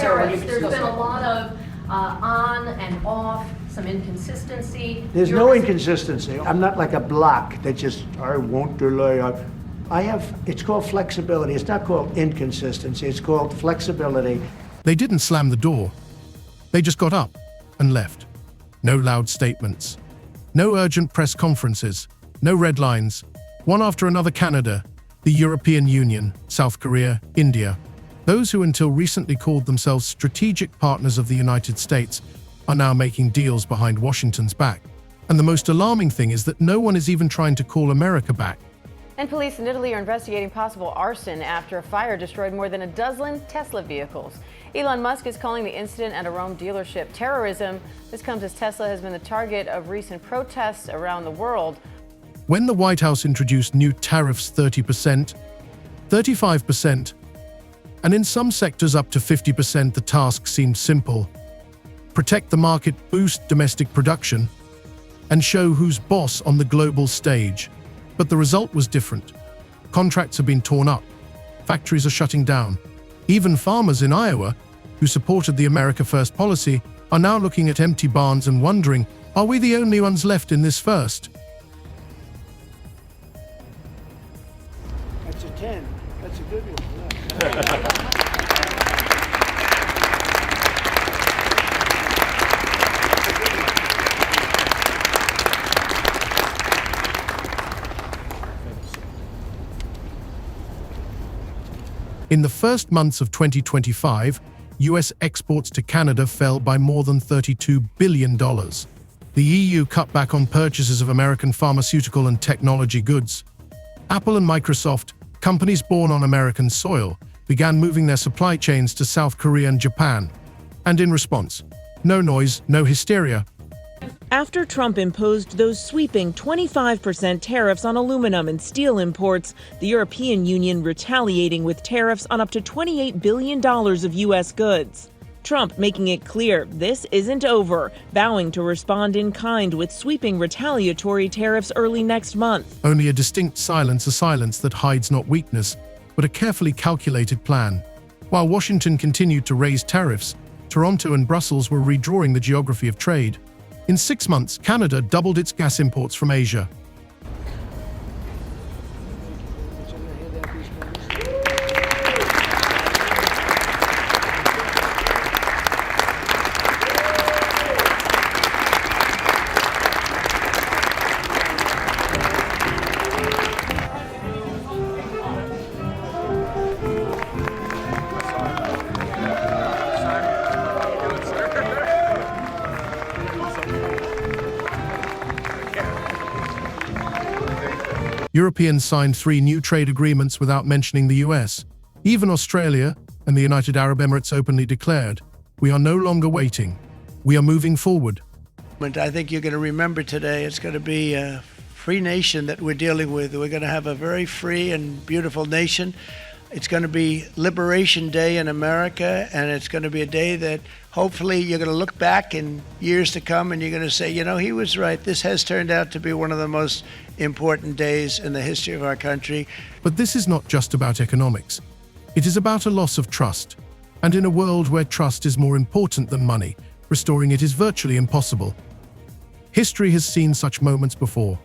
tariffs, there's been a lot of on and off, some inconsistency. There's no inconsistency. I'm not like a block that just, I won't delay. It's called flexibility. It's not called inconsistency. It's called flexibility. They didn't slam the door. They just got up and left. No loud statements. No urgent press conferences. No red lines. One after another: Canada, the European Union, South Korea, India. Those who until recently called themselves strategic partners of the United States are now making deals behind Washington's back. And the most alarming thing is that no one is even trying to call America back. And police in Italy are investigating possible arson after a fire destroyed more than a dozen Tesla vehicles. Elon Musk is calling the incident at a Rome dealership terrorism. This comes as Tesla has been the target of recent protests around the world. When the White House introduced new tariffs 30%, 35%, and in some sectors up to 50%, the task seemed simple: protect the market, boost domestic production, and show who's boss on the global stage. But the result was different. Contracts have been torn up. Factories are shutting down. Even farmers in Iowa, who supported the America First policy, are now looking at empty barns and wondering, are we the only ones left in this first? That's a 10. That's a good one. In the first months of 2025, US exports to Canada fell by more than $32 billion. The EU cut back on purchases of American pharmaceutical and technology goods. Apple and Microsoft, companies born on American soil, began moving their supply chains to South Korea and Japan. And in response, no noise, no hysteria. After Trump imposed those sweeping 25% tariffs on aluminum and steel imports, the European Union retaliating with tariffs on up to $28 billion of U.S. goods. Trump making it clear this isn't over, vowing to respond in kind with sweeping retaliatory tariffs early next month. Only a distinct silence, a silence that hides not weakness, but a carefully calculated plan. While Washington continued to raise tariffs, Toronto and Brussels were redrawing the geography of trade. In 6 months, Canada doubled its gas imports from Asia. Europeans signed 3 new trade agreements without mentioning the US. Even Australia and the United Arab Emirates openly declared, "We are no longer waiting. We are moving forward." I think you're going to remember today, it's going to be a free nation that we're dealing with. We're going to have a very free and beautiful nation. It's going to be Liberation Day in America, and it's going to be a day that hopefully you're going to look back in years to come and you're going to say, you know, he was right. This has turned out to be one of the most important days in the history of our country. But this is not just about economics. It is about a loss of trust. And in a world where trust is more important than money, restoring it is virtually impossible. History has seen such moments before.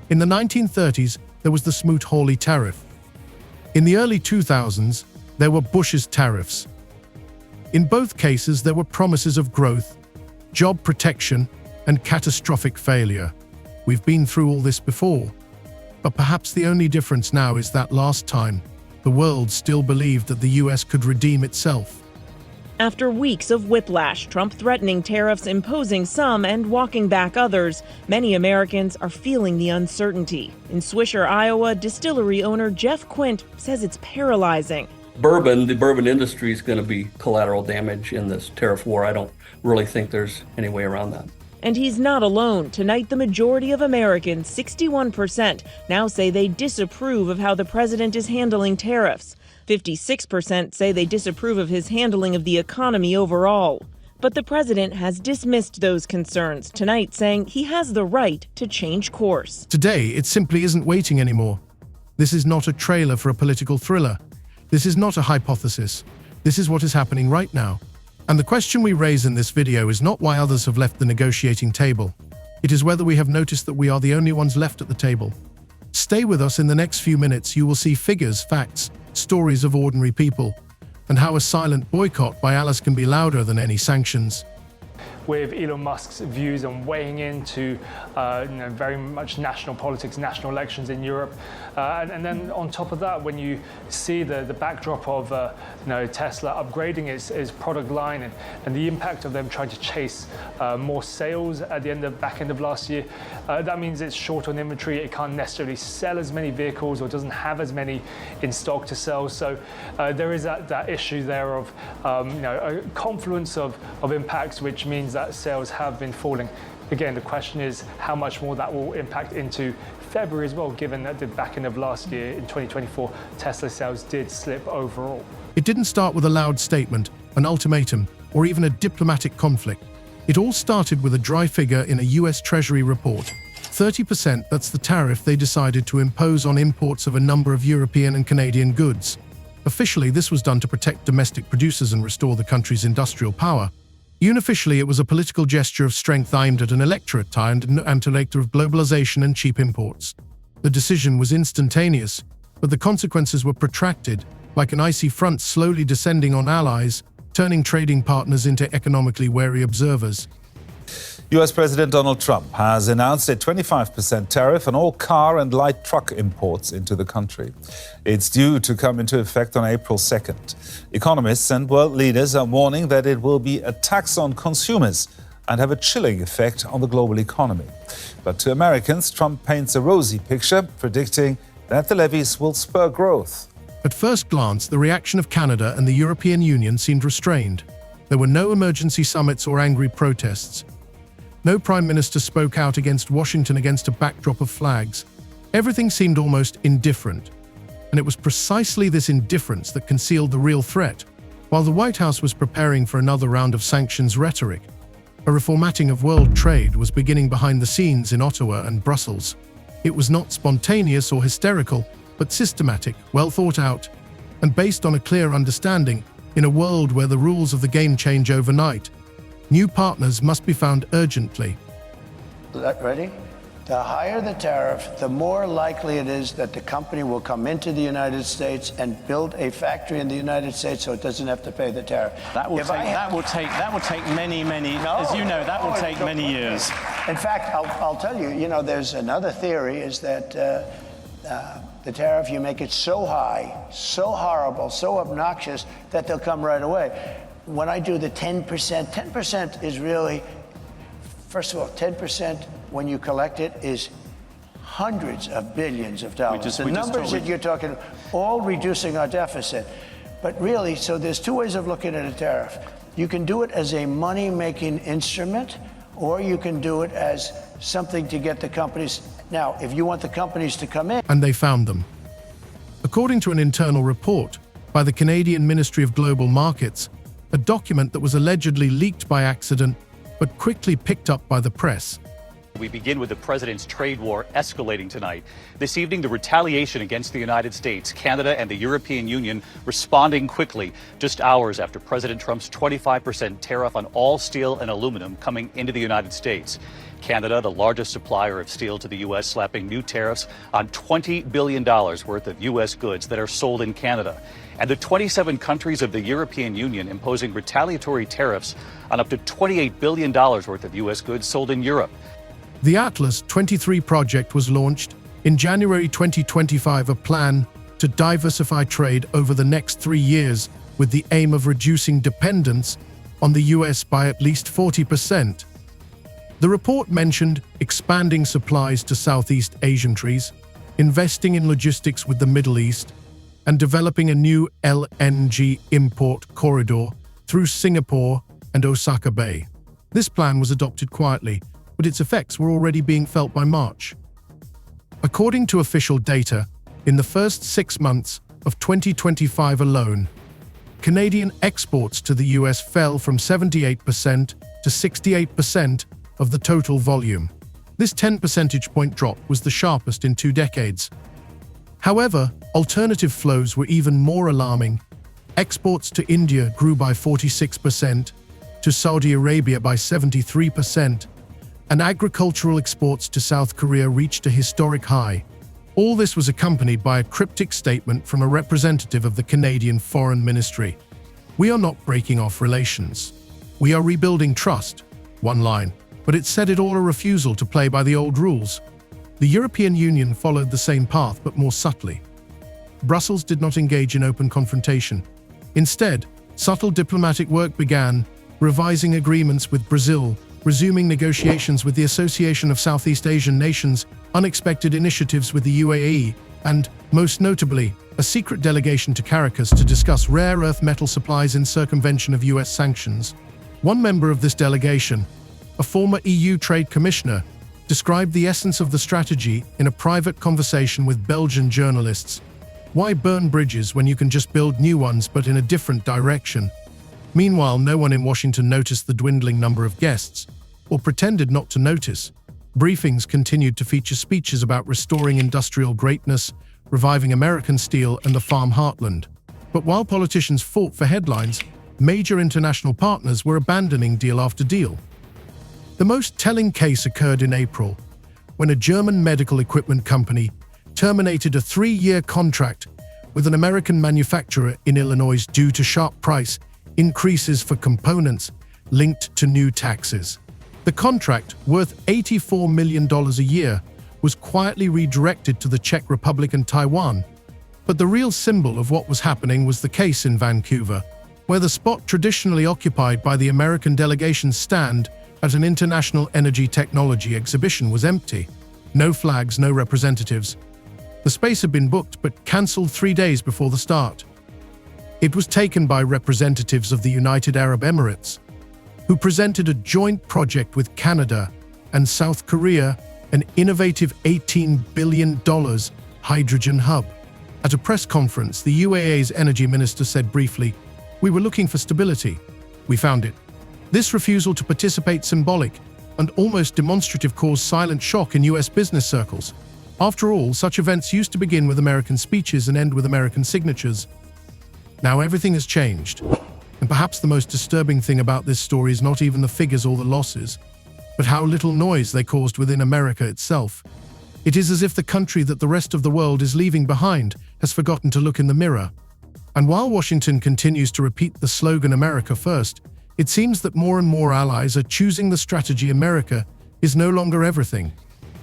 In the 1930s, there was the Smoot-Hawley tariff. In the early 2000s, there were Bush's tariffs. In both cases, there were promises of growth, job protection, and catastrophic failure. We've been through all this before. But perhaps the only difference now is that last time, the world still believed that the US could redeem itself. After weeks of whiplash, Trump threatening tariffs, imposing some and walking back others, many Americans are feeling the uncertainty. In Swisher, Iowa, distillery owner Jeff Quint says it's paralyzing. The bourbon industry is going to be collateral damage in this tariff war. I don't really think there's any way around that. And he's not alone. Tonight, the majority of Americans, 61%, now say they disapprove of how the president is handling tariffs. 56% say they disapprove of his handling of the economy overall. But the president has dismissed those concerns tonight, saying he has the right to change course. Today, it simply isn't waiting anymore. This is not a trailer for a political thriller. This is not a hypothesis. This is what is happening right now. And the question we raise in this video is not why others have left the negotiating table. It is whether we have noticed that we are the only ones left at the table. Stay with us in the next few minutes. You will see figures, facts, stories of ordinary people, and how a silent boycott by Alice can be louder than any sanctions. With Elon Musk's views on weighing into very much national politics, national elections in Europe. And then on top of that, when you see the backdrop of Tesla upgrading its product line and the impact of them trying to chase more sales at the back end of last year, that means it's short on inventory. It can't necessarily sell as many vehicles or doesn't have as many in stock to sell. So there is that issue there of a confluence of impacts, which means that sales have been falling. Again, the question is how much more that will impact into February as well, given that the back end of last year in 2024, Tesla sales did slip overall. It didn't start with a loud statement, an ultimatum, or even a diplomatic conflict. It all started with a dry figure in a US Treasury report. 30%, that's the tariff they decided to impose on imports of a number of European and Canadian goods. Officially, this was done to protect domestic producers and restore the country's industrial power. Unofficially, it was a political gesture of strength aimed at an electorate tired and anti-elector of globalization and cheap imports. The decision was instantaneous, but the consequences were protracted, like an icy front slowly descending on allies, turning trading partners into economically wary observers. US President Donald Trump has announced a 25% tariff on all car and light truck imports into the country. It's due to come into effect on April 2nd. Economists and world leaders are warning that it will be a tax on consumers and have a chilling effect on the global economy. But to Americans, Trump paints a rosy picture, predicting that the levies will spur growth. At first glance, the reaction of Canada and the European Union seemed restrained. There were no emergency summits or angry protests. No prime minister spoke out against Washington against a backdrop of flags. Everything seemed almost indifferent. And it was precisely this indifference that concealed the real threat. While the White House was preparing for another round of sanctions rhetoric, a reformatting of world trade was beginning behind the scenes in Ottawa and Brussels. It was not spontaneous or hysterical, but systematic, well thought out, and based on a clear understanding. In a world where the rules of the game change overnight, new partners must be found urgently. Ready? The higher the tariff, the more likely it is that the company will come into the United States and build a factory in the United States so it doesn't have to pay the tariff. That will take many, as you know, that will take many years. In fact, I'll tell you, there's another theory is that the tariff, you make it so high, so horrible, so obnoxious that they'll come right away. When I do the 10%, 10% is really, first of all, 10% when you collect it is hundreds of billions of dollars. The numbers that you're talking, all reducing our deficit. But really, so there's two ways of looking at a tariff. You can do it as a money-making instrument, or you can do it as something to get the companies. Now, if you want the companies to come in. And they found them. According to an internal report by the Canadian Ministry of Global Markets, a document that was allegedly leaked by accident, but quickly picked up by the press. We begin with the president's trade war escalating tonight. This evening, the retaliation against the United States, Canada, and the European Union responding quickly, just hours after President Trump's 25% tariff on all steel and aluminum coming into the United States. Canada, the largest supplier of steel to the U.S., slapping new tariffs on $20 billion worth of U.S. goods that are sold in Canada. And the 27 countries of the European Union imposing retaliatory tariffs on up to $28 billion worth of U.S. goods sold in Europe. The Atlas 23 project was launched in January 2025, a plan to diversify trade over the next 3 years with the aim of reducing dependence on the U.S. by at least 40%. The report mentioned expanding supplies to Southeast Asian countries, investing in logistics with the Middle East, and developing a new LNG import corridor through Singapore and Osaka Bay. This plan was adopted quietly, but its effects were already being felt by March. According to official data, in the first 6 months of 2025 alone, Canadian exports to the US fell from 78% to 68% of the total volume. This 10 percentage point drop was the sharpest in 2 decades. However, alternative flows were even more alarming. Exports to India grew by 46%, to Saudi Arabia by 73%, and agricultural exports to South Korea reached a historic high. All this was accompanied by a cryptic statement from a representative of the Canadian Foreign Ministry. "We are not breaking off relations. We are rebuilding trust." One line, but it said it all a refusal to play by the old rules. The European Union followed the same path, but more subtly. Brussels did not engage in open confrontation. Instead, subtle diplomatic work began, revising agreements with Brazil, resuming negotiations with the Association of Southeast Asian Nations, unexpected initiatives with the UAE, and, most notably, a secret delegation to Caracas to discuss rare earth metal supplies in circumvention of US sanctions. One member of this delegation, a former EU trade commissioner, described the essence of the strategy in a private conversation with Belgian journalists. Why burn bridges when you can just build new ones but in a different direction? Meanwhile, no one in Washington noticed the dwindling number of guests, or pretended not to notice. Briefings continued to feature speeches about restoring industrial greatness, reviving American steel and the farm heartland. But while politicians fought for headlines, major international partners were abandoning deal after deal. The most telling case occurred in April, when a German medical equipment company terminated a 3-year contract with an American manufacturer in Illinois due to sharp price increases for components linked to new taxes. The contract, worth $84 million a year, was quietly redirected to the Czech Republic and Taiwan. But the real symbol of what was happening was the case in Vancouver, where the spot traditionally occupied by the American delegation's stand at an international energy technology exhibition was empty. No flags, no representatives. The space had been booked but cancelled 3 days before the start. It was taken by representatives of the United Arab Emirates, who presented a joint project with Canada and South Korea, an innovative $18 billion hydrogen hub. At a press conference, the UAE's energy minister said briefly, "We were looking for stability. We found it." This refusal to participate, symbolic and almost demonstrative, caused silent shock in US business circles. After all, such events used to begin with American speeches and end with American signatures. Now everything has changed. And perhaps the most disturbing thing about this story is not even the figures or the losses, but how little noise they caused within America itself. It is as if the country that the rest of the world is leaving behind has forgotten to look in the mirror. And while Washington continues to repeat the slogan "America first," it seems that more and more allies are choosing the strategy "America is no longer everything."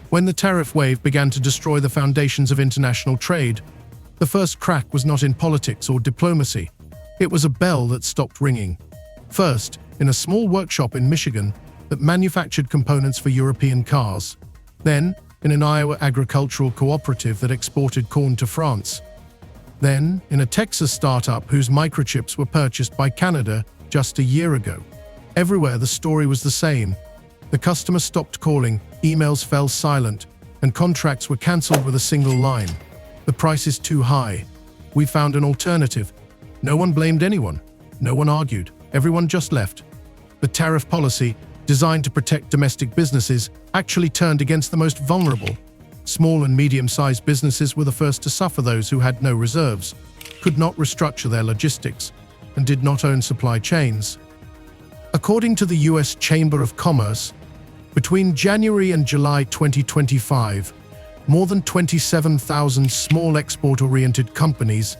When the tariff wave began to destroy the foundations of international trade, the first crack was not in politics or diplomacy. It was a bell that stopped ringing. First, in a small workshop in Michigan that manufactured components for European cars. Then, in an Iowa agricultural cooperative that exported corn to France. Then, in a Texas startup whose microchips were purchased by Canada just a year ago. Everywhere the story was the same. The customer stopped calling, emails fell silent, and contracts were cancelled with a single line. "The price is too high. We found an alternative." No one blamed anyone. No one argued. Everyone just left. The tariff policy, designed to protect domestic businesses, actually turned against the most vulnerable. Small and medium-sized businesses were the first to suffer. Those who had no reserves, could not restructure their logistics, and did not own supply chains. According to the US Chamber of Commerce, between January and July 2025, more than 27,000 small export-oriented companies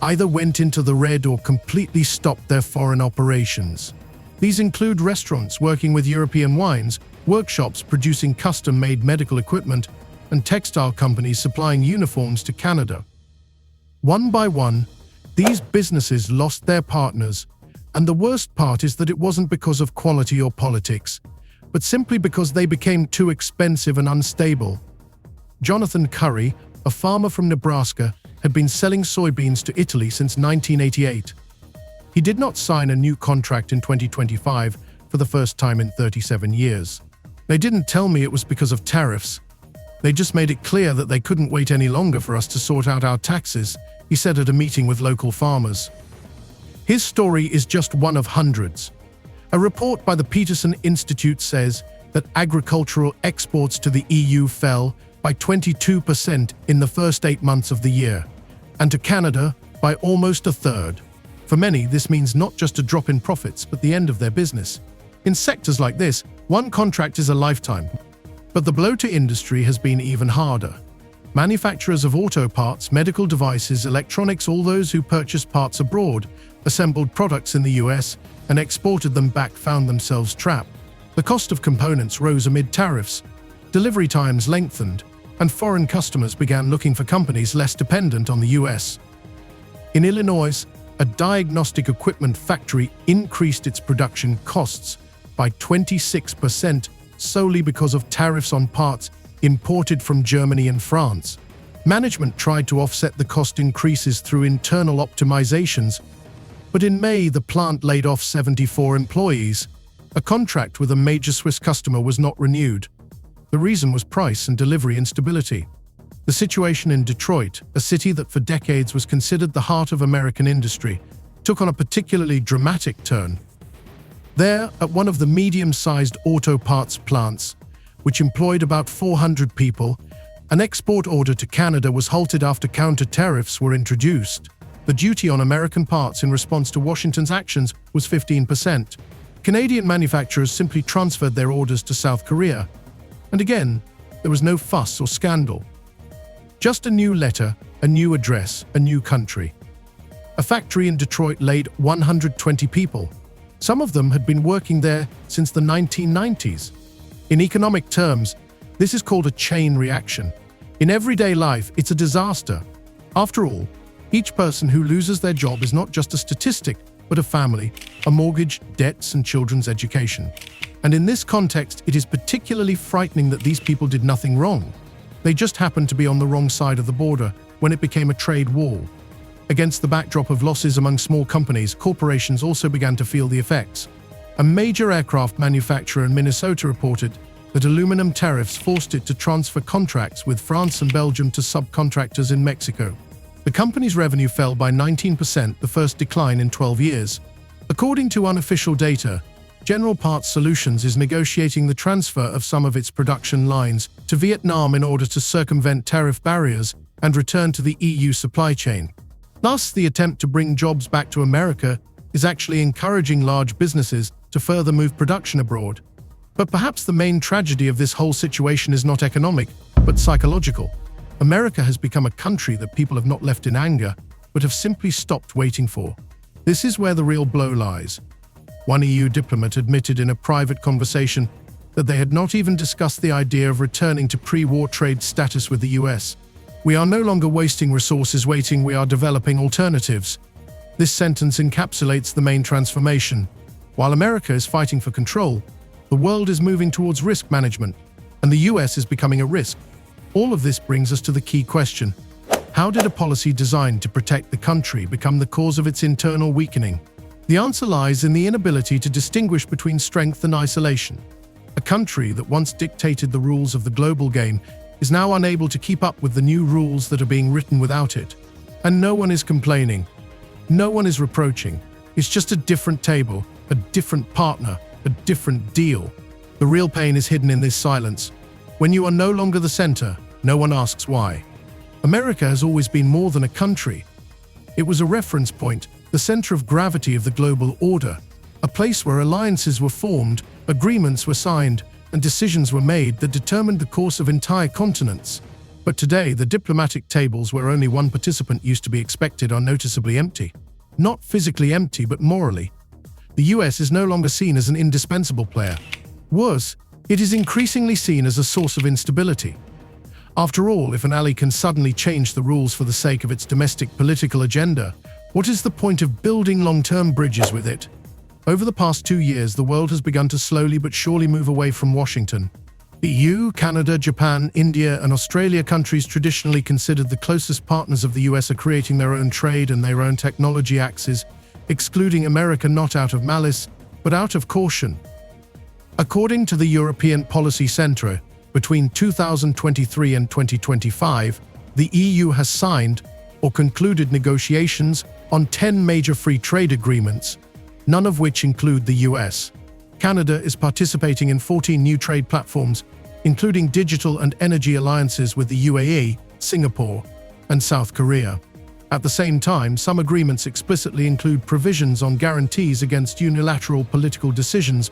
either went into the red or completely stopped their foreign operations. These include restaurants working with European wines, workshops producing custom-made medical equipment, and textile companies supplying uniforms to Canada. One by one, these businesses lost their partners, and the worst part is that it wasn't because of quality or politics, but simply because they became too expensive and unstable. Jonathan Curry, a farmer from Nebraska, had been selling soybeans to Italy since 1988. He did not sign a new contract in 2025 for the first time in 37 years. "They didn't tell me it was because of tariffs. They just made it clear that they couldn't wait any longer for us to sort out our taxes," he said at a meeting with local farmers. His story is just one of hundreds. A report by the Peterson Institute says that agricultural exports to the EU fell by 22% in the first 8 months of the year, and to Canada by almost a third. For many, this means not just a drop in profits, but the end of their business. In sectors like this, one contract is a lifetime. But the blow to industry has been even harder. Manufacturers of auto parts, medical devices, electronics, all those who purchased parts abroad, assembled products in the US, and exported them back found themselves trapped. The cost of components rose amid tariffs, delivery times lengthened, and foreign customers began looking for companies less dependent on the US. In Illinois, a diagnostic equipment factory increased its production costs by 26% solely because of tariffs on parts imported from Germany and France. Management tried to offset the cost increases through internal optimizations, but in May the plant laid off 74 employees. A contract with a major Swiss customer was not renewed. The reason was price and delivery instability. The situation in Detroit, a city that for decades was considered the heart of American industry, took on a particularly dramatic turn. There, at one of the medium-sized auto parts plants, which employed about 400 people, an export order to Canada was halted after counter-tariffs were introduced. The duty on American parts in response to Washington's actions was 15%. Canadian manufacturers simply transferred their orders to South Korea. And again, there was no fuss or scandal. Just a new letter, a new address, a new country. A factory in Detroit laid 120 people. Some of them had been working there since the 1990s. In economic terms, this is called a chain reaction. In everyday life, it's a disaster. After all, each person who loses their job is not just a statistic, but a family, a mortgage, debts, and children's education. And in this context, it is particularly frightening that these people did nothing wrong. They just happened to be on the wrong side of the border when it became a trade war. Against the backdrop of losses among small companies, corporations also began to feel the effects. A major aircraft manufacturer in Minnesota reported that aluminum tariffs forced it to transfer contracts with France and Belgium to subcontractors in Mexico. The company's revenue fell by 19%, the first decline in 12 years. According to unofficial data, General Parts Solutions is negotiating the transfer of some of its production lines to Vietnam in order to circumvent tariff barriers and return to the EU supply chain. Thus, the attempt to bring jobs back to America is actually encouraging large businesses to further move production abroad. But perhaps the main tragedy of this whole situation is not economic, but psychological. America has become a country that people have not left in anger, but have simply stopped waiting for. This is where the real blow lies. One EU diplomat admitted in a private conversation that they had not even discussed the idea of returning to pre-war trade status with the US. We are no longer wasting resources waiting, we are developing alternatives. This sentence encapsulates the main transformation. While America is fighting for control, the world is moving towards risk management, and the US is becoming a risk. All of this brings us to the key question. How did a policy designed to protect the country become the cause of its internal weakening? The answer lies in the inability to distinguish between strength and isolation. A country that once dictated the rules of the global game is now unable to keep up with the new rules that are being written without it. And no one is complaining. No one is reproaching. It's just a different table, a different partner, a different deal. The real pain is hidden in this silence. When you are no longer the center, no one asks why. America has always been more than a country. It was a reference point, the center of gravity of the global order, a place where alliances were formed, agreements were signed, and decisions were made that determined the course of entire continents. But today, the diplomatic tables where only one participant used to be expected are noticeably empty. Not physically empty, but morally. The US is no longer seen as an indispensable player. Worse, it is increasingly seen as a source of instability. After all, if an ally can suddenly change the rules for the sake of its domestic political agenda, what is the point of building long-term bridges with it? Over the past 2 years, the world has begun to slowly but surely move away from Washington. The EU, Canada, Japan, India, and Australia, countries traditionally considered the closest partners of the US, are creating their own trade and their own technology axes, excluding America not out of malice, but out of caution. According to the European Policy Centre, between 2023 and 2025, the EU has signed or concluded negotiations on 10 major free trade agreements, none of which include the US. Canada is participating in 14 new trade platforms, including digital and energy alliances with the UAE, Singapore, and South Korea. At the same time, some agreements explicitly include provisions on guarantees against unilateral political decisions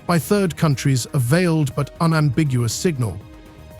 by third countries, a veiled but unambiguous signal